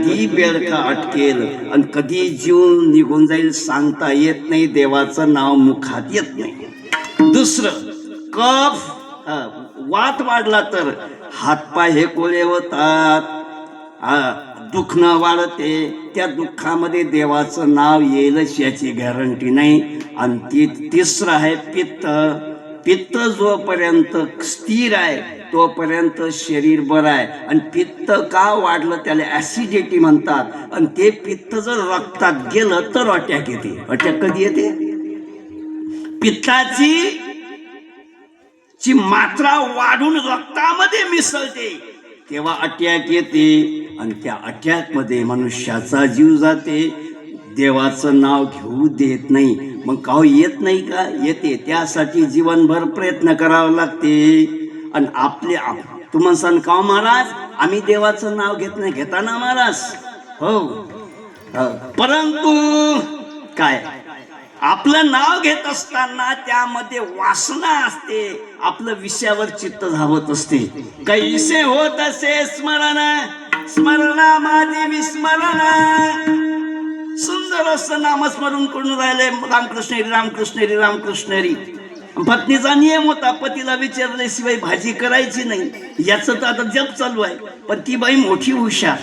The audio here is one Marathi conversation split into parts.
कधी बेडका अटकेल आणि कधी जीव निघून जाईल सांगता येत नाही. देवाचं नाव मुखात येत नाही. दुसरं, कफ वात वाढला तर हातपाय हे कोळे होतात, दुखणं वाढते. त्या दुःखामध्ये देवाचं नाव येईलच याची गॅरंटी नाही. आणि तिसरं आहे पित्त. पित्त जोपर्यंत स्थिर आहे तोपर्यंत शरीर बरं आहे. आणि पित्त का वाढलं त्याला ऍसिडिटी म्हणतात. आणि ते पित्त जर रक्तात गेलं तर अटॅक येते. अटॅक कधी येते? पित्ताची मात्रा वाढून रक्तामध्ये मिसळते तेव्हा अटॅक येते. आणि त्या अटॅक मध्ये मनुष्याचा जीव जाते. देवाचं नाव घेऊ देत नाही. मग का येत नाही का? येते. त्यासाठी जीवनभर प्रयत्न करावा लागते. आणि तुम्हाला सांग का महाराज आम्ही देवाचं नाव घेत नाही? घेता ना महाराज, हो. परंतु काय, आपलं नाव घेत असताना त्यामध्ये वासना असते. आपलं विषयावर चित्त धावत असते. कैसे होत असे स्मरण, स्मरणा माझे विस्मरण. सुंदर असं नामस्मरण करून राहिले. रामकृष्ण हरी, रामकृष्ण हरी, रामकृष्ण हरी. पत्नीचा नियम होता, पतीला विचारल्याशिवाय भाजी करायची नाही. याचं तर आता जप चालू आहे. पण ती बाई मोठी हुशार.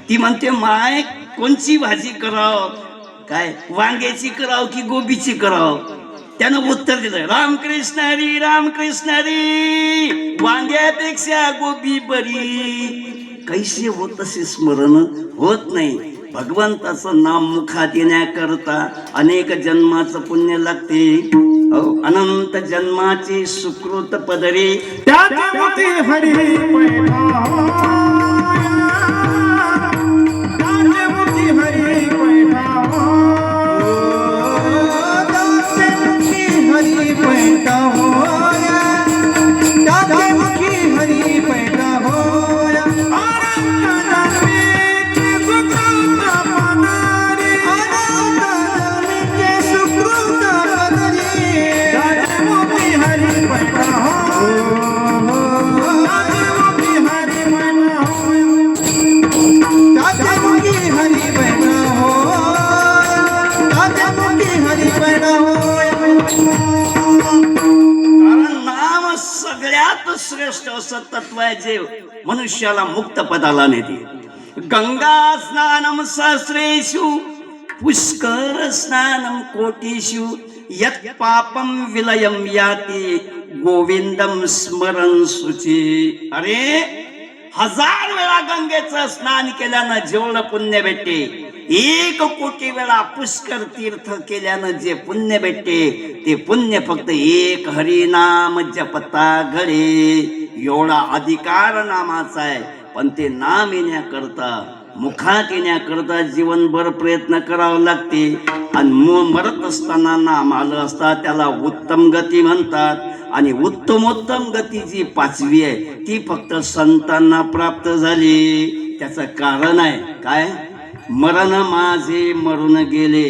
ती म्हणते माय कोणची भाजी कराव, काय वांग्याची कराव की गोबीची कराव? त्यानं उत्तर दिलं रामकृष्ण हरी, रामकृष्ण हरी. वांग्यापेक्षा गोबी बरी. कैसे होत असे स्मरण होत नाही. भगवंताचं नाम मुखात येण्याकरता अनेक जन्माचं पुण्य लागते. अनंत जन्माचे सुकृत पदरी हरी श्रेष्ठ असं तत्व आहे जे मनुष्याला मुक्त पदाला नेते. गंगा स्नानम सहस्रेषु पुष्कर स्नानम कोटीषु यत् पापम विलयम याति गोविंदम स्मरण शुची. अरे 1000 वेळा गंगेचं स्नान केल्यानं जेवढं पुण्य भेटते, 1 कोटी वेळा पुष्कर तीर्थ केल्यानं जे पुण्य भेटते ते पुण्य फक्त एक हरिनाम जपता घडे. एवढा अधिकार नामाचा आहे. पण ते नाम येण्याकरता, मुखात येण्याकरता जीवनभर प्रयत्न करावा लागते. आणि मरत असताना नाम आलं असता त्याला उत्तम गती म्हणतात. आणि उत्तमोत्तम गती जी 5वी आहे ती फक्त संतांना प्राप्त झाली. त्याचं कारण आहे काय? मरण माझे मरून गेले,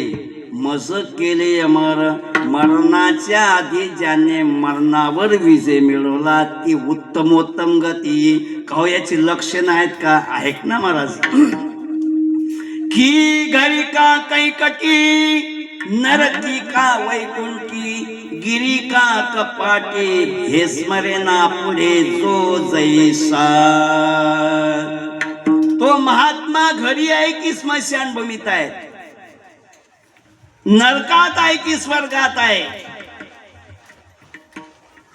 मज केले अमर. मरणाच्या आधी ज्याने मरणावर विजय मिळवला ती उत्तमोत्तम गती. का याची लक्षणं आहेत का? आहेत ना महाराज. की घरी का कैकटी, नरकी का वैकुंठी, गिरी का कपाटे, हे स्मरेना पुढे जो जैसा. तो महात्मा घरी आहे की स्मशान भूमीत आहे? नरकात आहे की स्वर्गात आहे?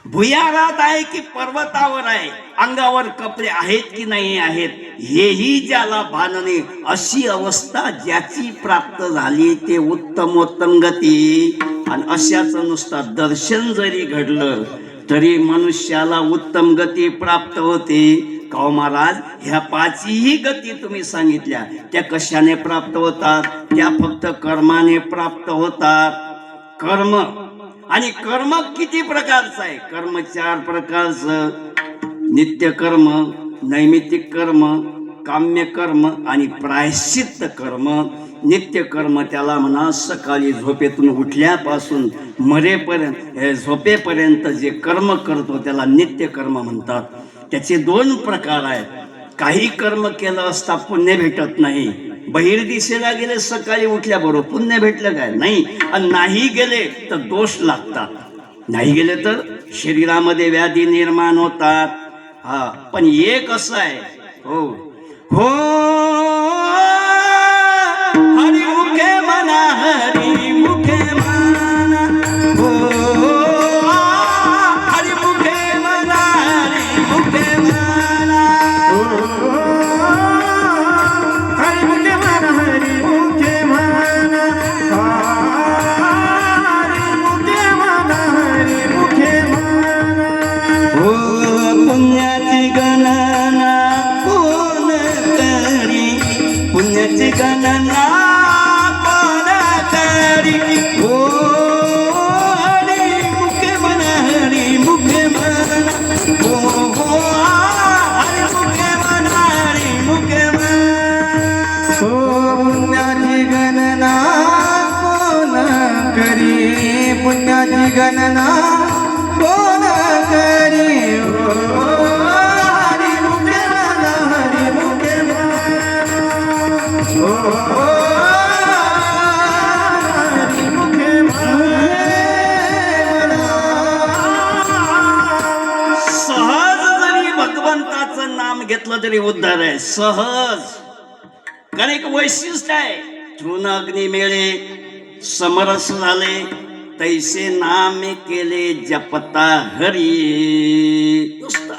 भुयारात आहे की पर्वतावर आहे? अंगावर कपडे आहेत की नाही आहेत हेही ज्याला भान नाही, अशी अवस्था ज्याची प्राप्त झाली ते उत्तमोत्तम गती. आणि अशाचं नुसतं दर्शन जरी घडलं तरी मनुष्याला उत्तम गती प्राप्त होते. का महाराज ह्या 5ही गती तुम्ही सांगितल्या त्या कशाने प्राप्त होतात? त्या फक्त कर्माने प्राप्त होतात. कर्म, आणि कर्म किती प्रकारचं आहे? कर्म 4 प्रकारचं. नित्य कर्म, नैमित्तिक कर्म, काम्य कर्म आणि प्रायश्चित्त कर्म. नित्य कर्म त्याला म्हणा सकाळी झोपेतून उठल्यापासून मरेपर्यंत, झोपेपर्यंत जे कर्म करतो त्याला नित्य कर्म म्हणतात. त्याचे 2 प्रकार आहेत. काही कर्म केलं असता पुण्य भेटत नाही, बहिर दिशेला गेले सकाळी उठल्याबरोबर पुण्य भेटलं काय नाही, आणि नाही गेले तर दोष लागतात, नाही गेले तर शरीरामध्ये व्याधी निर्माण होतात. हा, पण एक असं आहे, हो हो हरिमुखे म्हणा, हरिमुखे म्हणा, हो हरिमुखे म्हणा, हरिमुखे म्हणा, हरिमुखे म्हणा, हरिमुखे म्हणा, हरिमुखे म्हणा, हरिमुखे म्हणा. हो पुण्याची गणना कोण करी, पुण्याची गणना कोण करी, हो हरिमुखे म्हणा, हरिमुखे म्हणा, हो हो हरिमुखे म्हणा, हरिमुखे म्हणा. हो पुण्याची गणना कोण करी, पुण्याची गणना कोण करी. हो हरिमुखे म्हणा, हरिमुखे म्हणा, हो हरिमुखे म्हणा. सहज जरी भगवंताचं नाम घेतलं तरी उद्धार आहे, सहज. कारण एक वैशिष्ट्य आहे, तृण अग्नी मिळे समरस झाले, तैसे नामे केले जपता हरी. नुसतं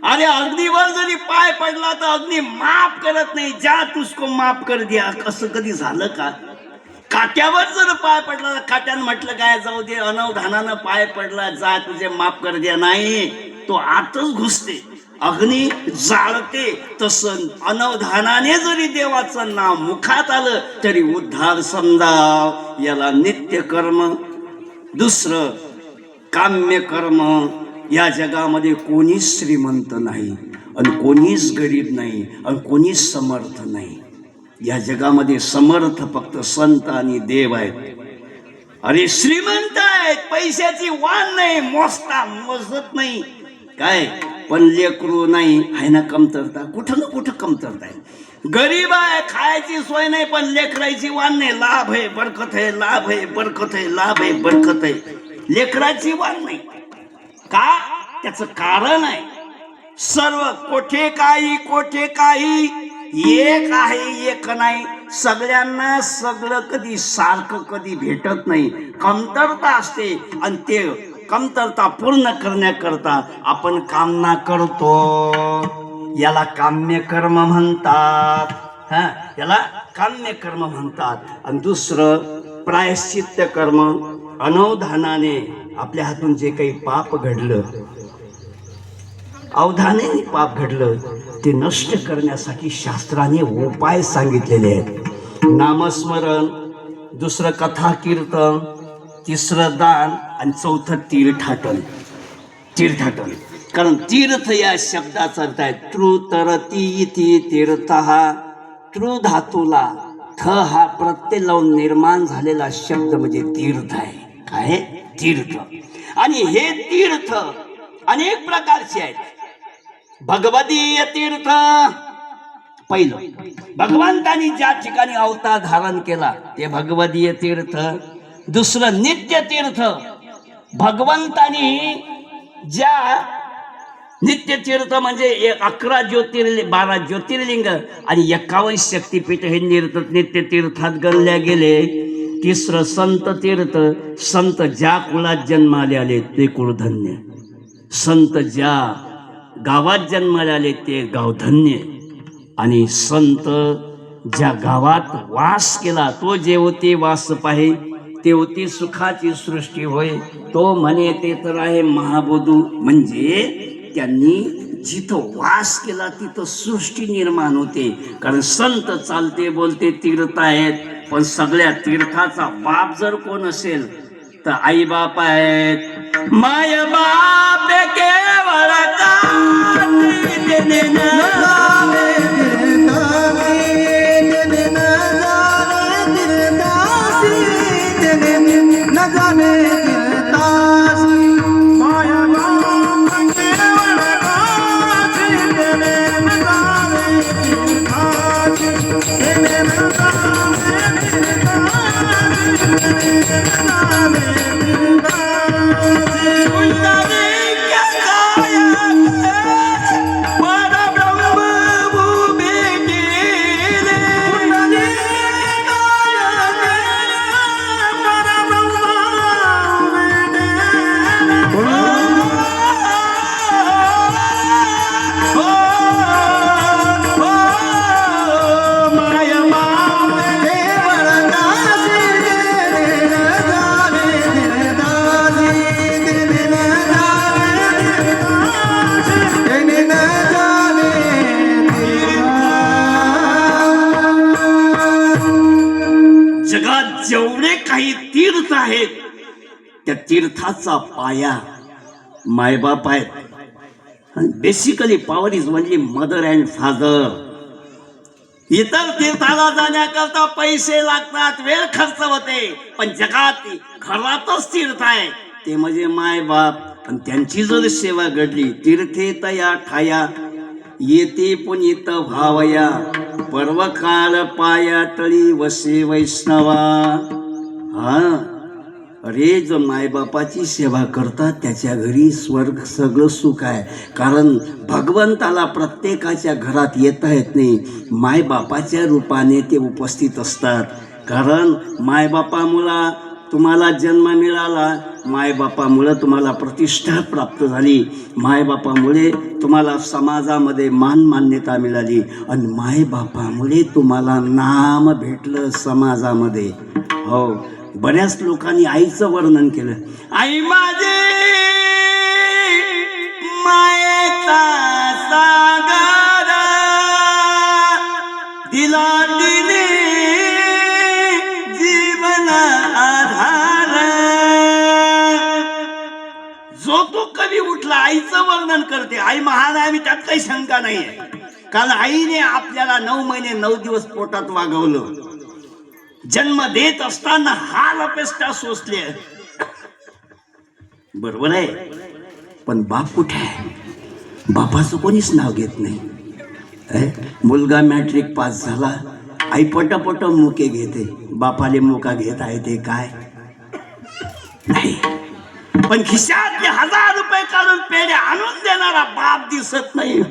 अरे अग्नीवर जरी पाय पडला तर अग्नी माफ करत नाही, जा तुझको माफ कर दिया. असं कधी झालं का? काट्यावर जर पाय पडला तर काट्यानं म्हटलं काय, जाऊ दे, अनवधानानं पाय पडला, जा तुझे माफ कर द्या. नाही, तो आतच घुसते, अग्नी जाळते. तसं अनवधानाने जरी देवाचं नाव मुखात आलं तरी उद्धार समजा. याला नित्य कर्म, दुसरं काम्य कर्म. या जगामध्ये कोणीच श्रीमंत नाही, आणि कोणीच गरीब नाही, आणि कोणीच समर्थ नाही. या जगामध्ये समर्थ फक्त संत आणि देव आहेत. अरे श्रीमंत आहेत, पैशाची वाण नाही, मोजत नाही काय, पण लेकरू नाही, आहे ना कमतरता, कुठं ना कुठं कमतरता आहे. गरीब आहे, खायची सोय नाही, पण लेकराची वाण नाही. लाभ आहे, बरकत आहे, लाभ आहे, बरकत आहे, लाभ आहे, बरकत आहे. लेकराची वाण नाही का? त्याचं कारण आहे, सर्व कोठे काही एक आहे, एक नाही. सगळ्यांना सगळं कधी सारखं कधी भेटत नाही, कमतरता असते, आणि ते कमतरता पूर्ण करण्याकरता आपण कामना करतो. याला काम्य कर्म म्हणतात. हा, याला काम्य कर्म म्हणतात. आणि दुसरं प्रायश्चित्त कर्म. अनवधानाने आपल्या हातून जे काही पाप घडलं, अवधानाने पाप घडलं, ते नष्ट करण्यासाठी शास्त्राने उपाय सांगितलेले आहेत. नामस्मरण, दुसरं कथा कीर्तन, तिसरं दान, आणि चौथं तीर्थाटन. तीर्थाटन, कारण तीर्थ या शब्दाचा अर्थ आहे तृतरती इति तीर्थः. तृ धातूला थ हा प्रत्यय लावून निर्माण झालेला शब्द म्हणजे तीर्थ आहे. काय? तीर्थ. आणि हे तीर्थ अनेक प्रकारचे आहेत. भगवदीय तीर्थ, पहिलं भगवंतानी ज्या ठिकाणी अवतार धारण केला ते भगवदीय तीर्थ. दुसरं नित्य तीर्थ, भगवंतानी ज्या नित्य तीर्थ म्हणजे 11 ज्योतिर्लिंग, 12 ज्योतिर्लिंग आणि 51 शक्तिपीठ हे नित्य तीर्थात गणल्या गेले. तिसरं संत तीर्थ, संत ज्या कुळात जन्माले आले ते कुळ धन्य, संत ज्या गावात जन्माला आले ते गाव धन्य, आणि संत ज्या गावात वास केला तो जेवते वास पाहे, तेवती सुखाची सृष्टी होय. तो म्हणे ते तर आहे महाबोधू. म्हणजे त्यांनी जिथं वास केला तिथं सृष्टी निर्माण होते. कारण संत चालते बोलते तीर्थ आहेत, पण सगळ्या तीर्थाचा बाप जर कोण असेल तर आई बाप आहेत. माय बाप केवळ जगात जेवढे काही तीर्थ आहेत त्या तीर्थाचा पाया मायबाप आहेत. Basically power is only mother and father. इतर तीर्थाला जाण्याकरता पैसे लागतात, वेळ खर्च होते, पण जगात घरातच तीर्थ आहे ते म्हणजे मायबाप. आणि त्यांची जर सेवा घडली तीर्थे तया ठाया येते पुनीत भावया पर्वकाल पाया तळी वसे वैष्णवा. हा, अरे जो मायबापाची सेवा करतात त्याच्या घरी स्वर्ग सगळं सुख आहे. कारण भगवंताला प्रत्येकाच्या घरात येता येत नाही, मायबापाच्या रूपाने ते उपस्थित असतात. कारण मायबापामुळं तुम्हाला जन्म मिळाला, मायबापामुळं तुम्हाला प्रतिष्ठा प्राप्त झाली, मायबापामुळे तुम्हाला समाजामध्ये मान मान्यता मिळाली, आणि मायबापामुळे तुम्हाला नाम भेटलं समाजामध्ये. हो, बऱ्याच लोकांनी आईचं वर्णन केलं. आई माझे मायेचा सागर दिला दिली जीवन आधार. जो तो कवी उठला आईचं वर्णन करते. आई महान आहे, मी त्यात काही शंका नाही आहे. कारण आईने आपल्याला 9 महिने 9 दिवस पोटात वागवलं. जन्म देत असताना हाल अपेष्टा सोसले, बरोबर आहे. पण बाप कुठे आहे? बापाचं कोणीच नाव घेत नाही. मुलगा मॅट्रिक पास झाला, आई पटपट मुके घेते, बापाले मुका घेत आहे ते काय नाही. पण खिशातले 1000 रुपये काढून पेढे आणून देणारा बाप दिसत नाही.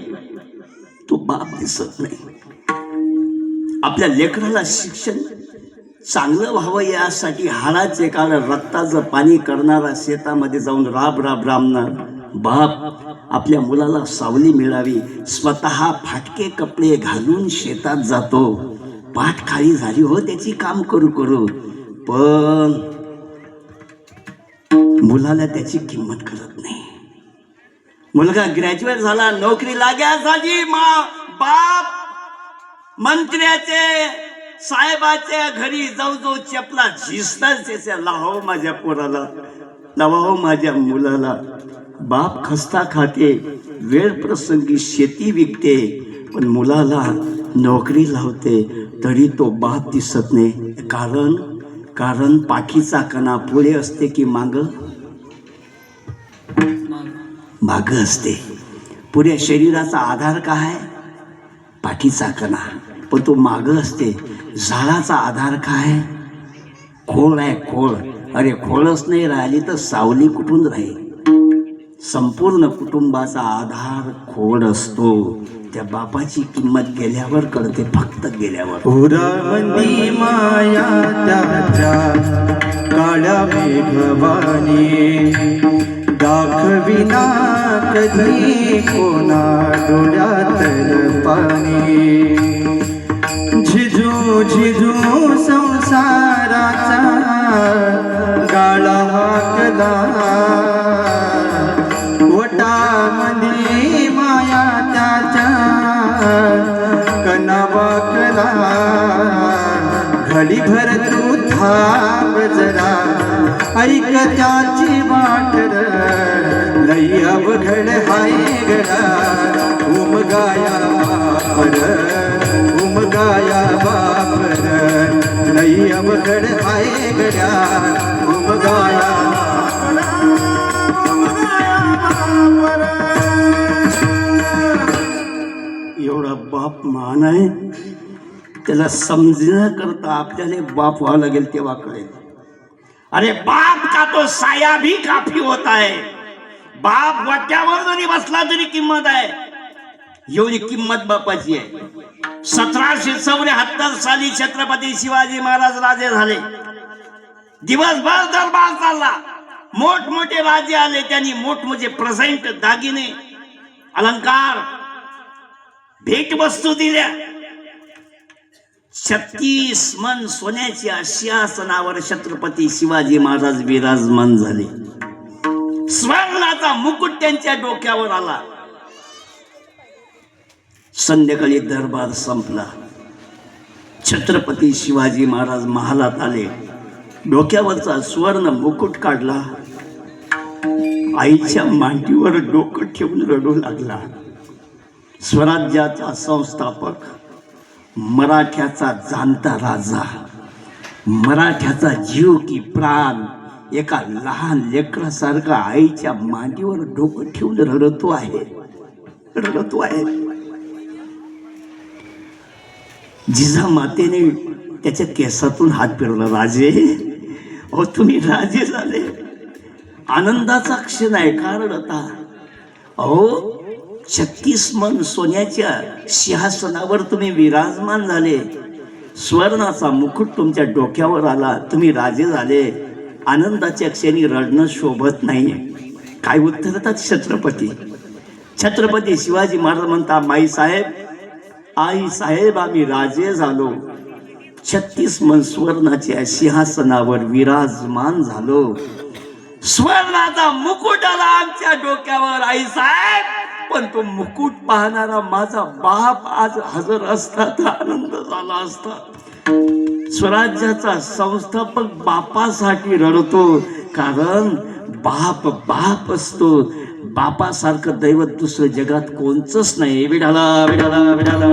तो बाप दिसत नाही. आपल्या लेकराला शिक्षण चांगलं व्हावं यासाठी हाडाचे काळ रक्ताचं पाणी करणारा शेतामध्ये जाऊन राब राबणार बाप आपल्या मुलाला सावली मिळावी स्वतः फाटके कपडे घालून शेतात जातो. पाठ खाली झाली हो त्याची काम करू करू, पण मुलाला त्याची किंमत कळत नाही. मुलगा ग्रॅज्युएट झाला, नोकरी लागण्यासाठी बाप मंत्र्याचे साहेबाच्या घरी जाऊ चपला झिजतात त्याच्या, लाहो माझ्या पोराला, लाहो माझ्या मुलाला. बाप खस्ता खाते, वेळ प्रसंगी शेती विकते, पण मुलाला नोकरी लावते, तरी तो बाप दिसत नाही. कारण पाठीचा कणा पुढे असते की माग असते. पुऱ्या शरीराचा आधार काय आहे? पाठीचा कणा, पण तो माग असते. झाडाचा आधार काय? खोळ आहे, खोळ. अरे खोळच नाही राहिली तर सावली कुठून राहील? संपूर्ण कुटुंबाचा आधार खोड असतो. त्या बापाची किंमत गेल्यावर कळते, फक्त गेल्यावर. उरामंदी माया त्याच्या काळ्या मेघवानी दाखविना कधी कोणा डोळ्यात पाणी. झिजू झिजू संसाराचा गाळा हाकला वटामंदी माया त्याच्या कणावाकला. घडीभर तू थांब जरा ऐक त्याची वाट लई अवघड हाय गडा. उमगाया बापर उमगाया बापर लई अवघड हाय गड्या. उमगाया एवढा बाप महान आहे त्याला समजण्याकरता आपल्याला बाप व्हावं लागेल, तेव्हा कळेल. अरे बाप का तो साया भी काफी होता है. बाप वाट्यावर जरी बसला तरी किंमत आहे. एवढी किंमत बापाची आहे. 1774 साली छत्रपती शिवाजी महाराज राजे झाले. दिवसभर दरबार चालला. मोठमोठे राजे आले. त्यांनी मोठमोठे प्रेझेंट, दागिने, अलंकार, भेटवस्तू दिल्या. 36 मन सोन्याच्या सिंहासनावर छत्रपती शिवाजी महाराज विराजमान झाले. स्वर्णाचा मुकुट त्यांच्या डोक्यावर आला. संध्याकाळी दरबार संपला. छत्रपती शिवाजी महाराज महालात आले. डोक्यावरचा स्वर्ण मुकुट काढला. आईच्या मांडीवर डोकं ठेवून रडू लागला. स्वराज्याचा संस्थापक, मराठ्याचा जाणता राजा, मराठ्याचा जीव की प्राण एका लहान लेकरासारखा आईच्या मांडीवर डोकं ठेवून रडतो आहे. जिजामातेने त्याच्या केसातून हात फिरवला. राजे, अहो तुम्ही राजे झाले. आनंदाचा क्षण आहे. का रडता? अहो 36 मन सोन्याच्या सिंहासनावर तुम्ही विराजमान झाले. स्वर्णाचा मुकुट तुमच्या डोक्यावर आला. तुम्ही राजे झाले. आनंदाच्या क्षणी रडणं शोभत नाहीये. काय उत्तर देतात छत्रपती? छत्रपती शिवाजी महाराज म्हणता, आई साहेब आम्ही राजे झालो. 36 मन स्वर्णाच्या सिंहासनावर विराजमान झालो. स्वर्णाचा मुकुट आला आमच्या डोक्यावर आई साहेब. पण तो मुकुट पाहणारा माझा बाप आज हजर असता तर आनंद झाला असता. स्वराज्याचा संस्थापक बापासाठी रडतो, कारण बाप असतो. बापासारखं दैवत दुसरं जगात कोणचंच नाही. विडाला विडाला विडाला.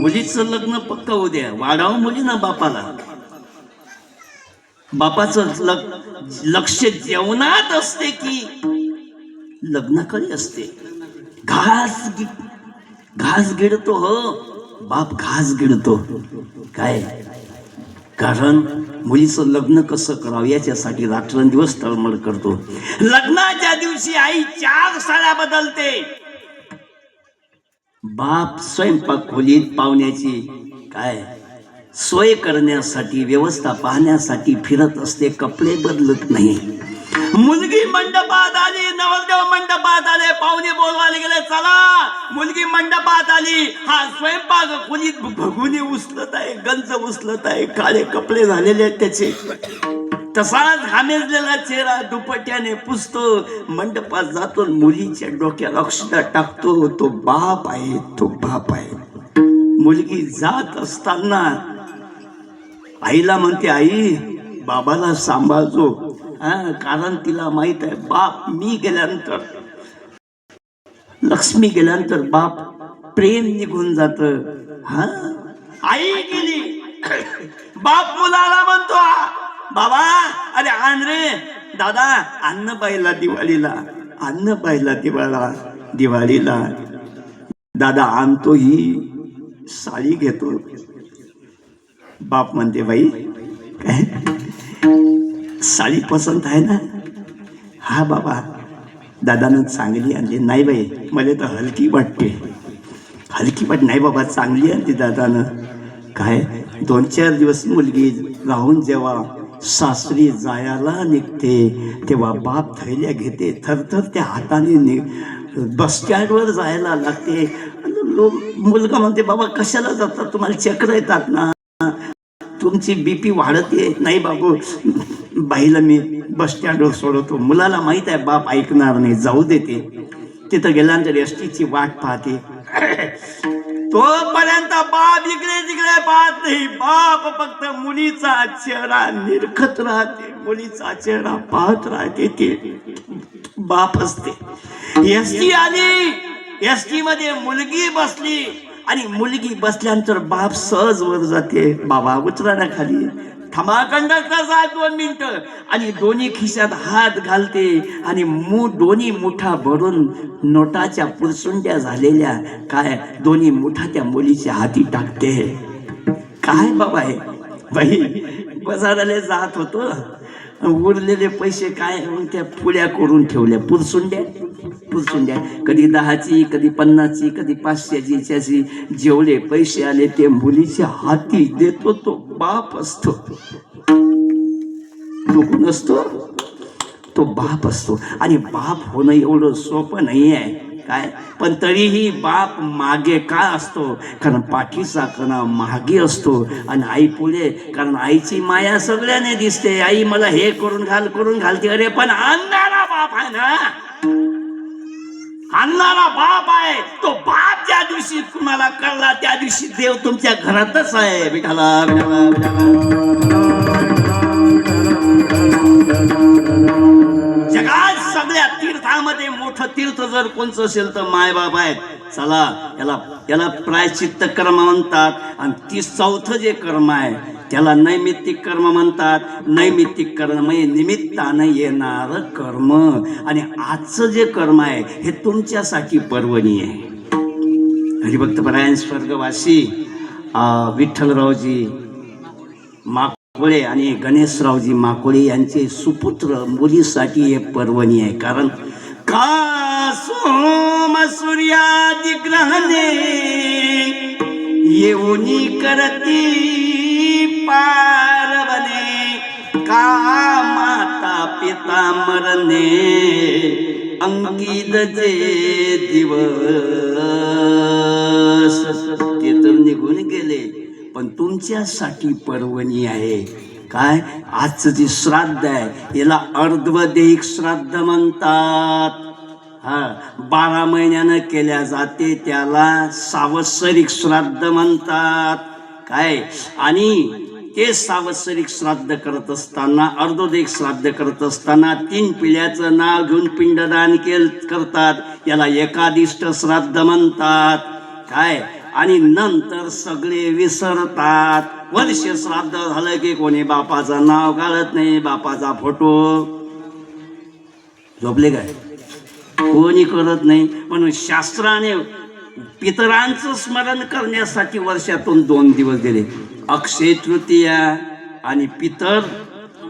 मुलीचं लग्न पक्क होऊ द्या. वाढावं मुलींना बापाला. बापाचं लक्ष जेवणात असते की लग्नाकडे असते. घास गिळतो हो बाप, घास गिळतो. काय? कारण मुलीचं लग्न कसं करावं याच्यासाठी रात्रंदिवस तळमळ करतो. लग्नाच्या दिवशी आई 4 साड्या बदलते. बाप स्वयंपाक खोलीत पाहुण्याची काय सोय करण्यासाठी, व्यवस्था पाहण्यासाठी फिरत असते. कपडे बदलत नाही. मुलगी मंडपात आली, नवरदेव मंडपात आले, पाहुणे बोलवायला गेले, चला मुलगी मंडपात आली. हा स्वयंपाक खोलीत भगुनी उचलत आहे, गंज उचलत आहे. काळे कपडे झालेले आहेत त्याचे. तसाच घामेजलेला चेहरा दुपट्याने पुसतो. मंडपात जातो, मुलीच्या डोक्याला अक्षता टाकतो. तो बाप आहे. मुलगी जात असताना आईला म्हणते, आई बाबाला सांभाळतो. कारण तिला माहित आहे बाप मी गेल्यानंतर, लक्ष्मी गेल्यानंतर बाप प्रेम निघून जात. आई गेली, बाप मुलाला म्हणतो, बाबा अरे आण रे दादा, अन्न पाहिला दिवाळीला. दादा आणतो, ही साडी घेतो. बाप म्हणते, बाई काय साडी पसंत आहे ना? हा बाबा, दादानं चांगली आणली. नाही बाई, मला तर हलकी वाटते. नाही बाबा, चांगली आणली दादानं. काय 2-4 दिवस मुलगी राहून जेव्हा सासरी जायला निघते तेव्हा बाप थैल्या घेते. थरथर त्या हाताने बस स्टँडवर जायला लागते. मुलगा म्हणते, बाबा कशाला जातात, तुम्हाला चक्र येतात ना, तुमची BP वाढते. नाही बाबू, बाईला मी बस स्टँडवर सोडवतो. मुलाला माहित आहे बाप ऐकणार नाही, जाऊ देते. तिथं गेल्यानंतर एसटीची वाट पाहते. तोपर्यंत बाप इकडे तिकडे पाहत नाही. बाप फक्त मुलीचा चेहरा निरखत राहते, मुलीचा चेहरा पाहत राहते. ते बाप असते. एसटी आली, एसटी मध्ये मुलगी बसली आणि मुलगी बसल्यानंतर बाप सहज वर जाते. बाबा उतरा ना खाली. थांबा कंडक्टर साहेब 2 मिनिटं. आणि दोन्ही खिशात हात घालते आणि दोन्ही मुठा भरून नोटाच्या पुरसुंड्या झालेल्या काय दोन्ही मुठा त्या मुलीच्या हाती टाकते. काय बाबा आहे बाई, बाजाराला जात होतो, उरलेले पैसे काय मग त्या पुड्या करून ठेवल्या, पुरसुंड्या कधी 10ची, कधी 50ची, कधी 500ची, च्याची. जेवढे पैसे आले ते मुलीच्या हाती देतो. तो बाप असतो, तो कोण असतो? तो बाप असतो. आणि बाप होणं एवढं सोपं नाही आहे काय, पण तरीही बाप मागे का असतो? कारण पाठीचा कणा मागे असतो आणि आई पुढे. कारण आईची माया सगळ्याने दिसते. आई मला हे करून घालते. अरे पण आणणारा बाप आहे ना, आणणारा बाप आहे. तो बाप ज्या दिवशी तुम्हाला कळला त्या दिवशी देव तुमच्या घरातच आहे. विठाला विठाला विठाला. जगात सगळ्या तीर्थामध्ये मोठं तीर्थ जर कोणचं असेल तर मायबाप आहेत. चला याला प्रायश्चित्त कर्म म्हणतात. आणि 34थं जे कर्म आहे त्याला नैमित्तिक कर्म म्हणतात. नैमित्तिक कर्म म्हणजे निमित्तानं येणार कर्म. आणि आजचं जे कर्म आहे हे तुमच्यासाठी पर्वणी आहे. हरिभक्त परायण स्वर्गवासी विठ्ठलरावजी माकोळे आणि गणेशरावजी माकोळे यांचे सुपुत्र मुलीसाठी हे पर्वणी आहे. कारण का सोम सूर्यादि ग्रहणे येऊनी करती पारवने, का माता पिता मरणे अंकित जे दिवस. ते तर निघून गेले पण तुमच्यासाठी पर्वणी आहे. काय आजचं जे श्राद्ध आहे याला अर्धवदैहिक श्राद्ध म्हणतात. 12 महिन्यानं केल्या जाते त्याला सांवत्सरिक श्राद्ध म्हणतात. काय आणि ते सांवत्सरिक श्राद्ध करत असताना, अर्धोदैहिक श्राद्ध करत असताना 3 पिढ्याचं नाव घेऊन पिंडदान करतात. याला एकादिष्ट श्राद्ध म्हणतात. काय आणि नंतर सगळे विसरतात. वर्ष श्राद्ध झालं की कोणी बापाचं नाव काढत नाही, बापाचा फोटो. झोपले काय? कोणी करत नाही. म्हणून शास्त्राने पितरांचं स्मरण करण्यासाठी वर्षातून 2 दिवस दिले, अक्षय तृतीया आणि पितर.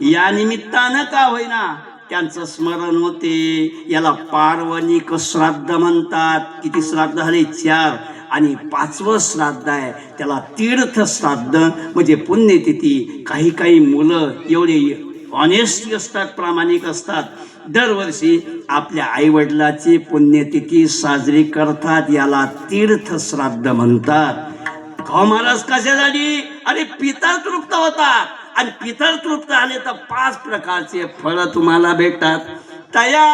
या निमित्तानं का होईना त्यांचं स्मरण होते. याला पार्वणिक श्राद्ध म्हणतात. किती श्राद्ध झाले? 4. आणि 5वं श्राद्ध आहे त्याला तीर्थ श्राद्ध म्हणजे पुण्यतिथी. काही मुलं एवढे ऑनेस्टी असतात, प्रामाणिक असतात, दरवर्षी आपल्या आईवडिलाची पुण्यतिथी साजरी करतात. याला तीर्थ श्राद्ध म्हणतात. का महाराज कशासाठी? अरे पितर तृप्त होतात. आणि पितर तृप्त आले तर 5 प्रकारचे फळ तुम्हाला भेटतात. तया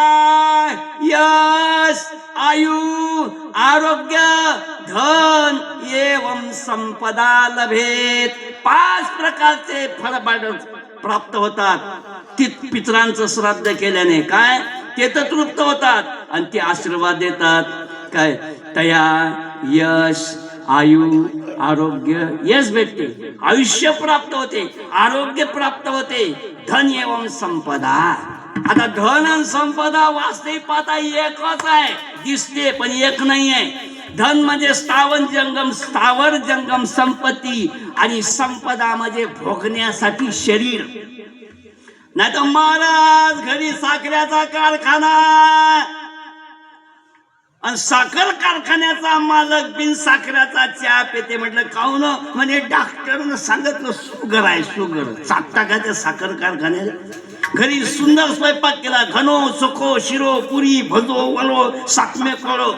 यश आयु आरोग्य धन एवं संपदा लभेत. 5 प्रकारचे फळ प्राप्त होतात पितरांचं श्राद्ध केल्याने. काय ते तर तृप्त होतात आणि ते आशीर्वाद देतात. काय तया यश आयु आरोग्य. यश भेटते, आयुष्य प्राप्त होते, आरोग्य प्राप्त होते, धन एवं संपदा. आता धन आणि संपदा वास्तविक पाहता एकच आहे, दिसते पण एक नाही आहे. धन म्हणजे स्थावर जंगम संपत्ती आणि संपदा म्हणजे भोगण्यासाठी शरीर. नाही तर महाराज घरी साखरेचा कारखाना आणि साखर कारखान्याचा मालक बिन साखरेचा चहा पेते. म्हटलं काहून? म्हणजे डॉक्टरनं सांगितलं शुगर आहे, शुगर. 7 टाकाच्या साखर कारखान्याला घरी सुंदर स्वयंपाक केला, घनो सुखो शिरो पुरी भजो वलो सातमे कळो.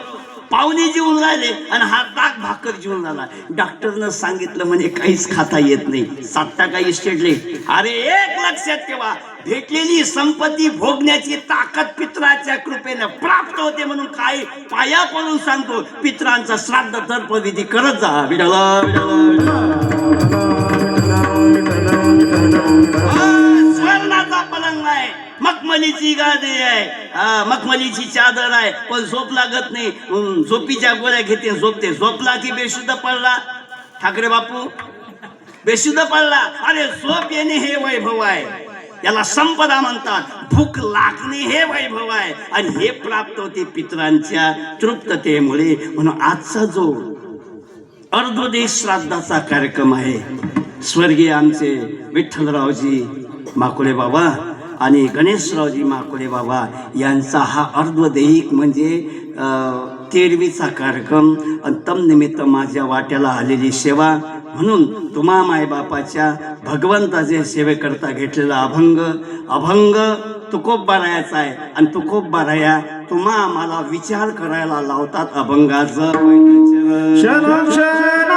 पाहुणे जेवून राहिले आणि हा ताक भाकर जेवून झाला. डॉक्टरनं सांगितलं म्हणजे काहीच खाता येत नाही, 7 टाका इस्टेटले. अरे एक लक्षात ठेवा, भेटलेली संपत्ती भोगण्याची ताकद पितराच्या कृपेने प्राप्त होते. म्हणून काही पाया पडून सांगतो, पितरांचा श्राद्ध तर्पविधी करत जा. स्वर्णाचा पलंग आहे, मखमलीची गादी आहे, मखमलीची चादर आहे, पण झोप लागत नाही. झोपीच्या गोळ्या घेते, झोपते. झोपला की बेशुद्ध पडला. ठाकरे बापू बेशुद्ध पडला. अरे झोप येणे हे वैभव आहे, याला संपदा म्हणतात. भूक लागणे हे वैभव आहे आणि हे प्राप्त होते पितरांच्या तृप्ततेमुळे. म्हणून आजचा जो अर्धोदेश श्राद्धाचा कार्यक्रम आहे, स्वर्गीय आमचे विठ्ठलरावजी माकुळे बाबा आणि गणेशरावजी माकुळे बाबा यांचा हा अर्धदैहिक म्हणजे तेरवीचा कार्यक्रम. आणि तन्निमित्त माझ्या वाट्याला आलेली सेवा म्हणून तुम्हा मायबापाच्या भगवंताचे सेवेकरता घेतलेला अभंग तुकोबारायाचा आहे. आणि तुकोबाराया तुम्हा आम्हाला विचार करायला लावतात अभंगाचं. शरण शरण